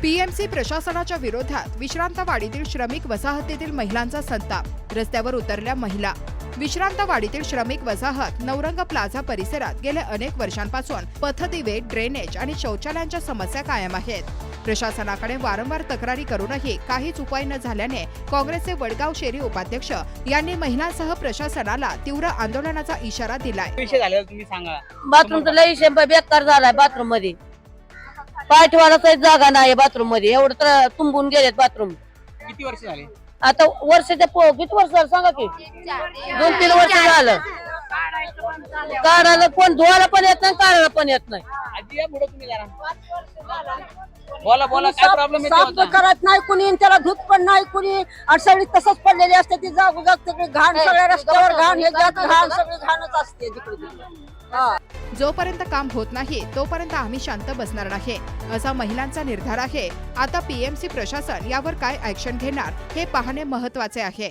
PMC प्रशासनाच्या विरोधात विश्रांतवाडीतील श्रमिक वसाहतीतील महिलांचा संताप, रस्त्यावर उतरल्या महिला। विश्रांतवाडीतील श्रमिक वसाहत नवरंग प्लाझा परिसरात गेल्या अनेक वर्षांपासून पथदिवे, ड्रेनेज आणि शौचालयांच्या समस्या कायम आहेत। प्रशासनाकडे वारंवार तक्रारी करूनही काहीच उपाय न झाल्याने काँग्रेसचे वडगाव शेरी उपाध्यक्ष यांनी महिलांसह प्रशासनाला तीव्र आंदोलनाचा इशारा दिलाय। विषय झालेला तुम्ही सांगा। बाथरूमचा लई बेकार झालाय। बाथरूम मध्ये पाय ठेवायला जागा नाही। बाथरूम मध्ये एवढं तर तुंबून गेलेत बाथरूम। किती वर्ष झाले? आता वर्षाच्या किती वर्ष झालं सांगा की? 2-3 वर्ष झालं। काढायला कोण धुवायला पण येत नाही, काढायला पण येत नाही। आजी या पुढे तुम्ही जरा बोला काय प्रॉब्लेम साफ करत नाही कुणी, त्याला धूत पण नाही कुणी, आणि सगळी तसंच पडलेली असते ती जागोजाग सगळी घाण, सगळ्या रस्त्यावर घाण, हे घाण सगळी घाणच असते तिकडे। जोपर्यंत काम होत नाही तोपर्यंत आम्ही शांत बसणार नाही, असा महिलांचा निर्धार आहे। आता पीएमसी प्रशासन यावर काय ऍक्शन घेणार हे पाहणे महत्त्वाचे आहे।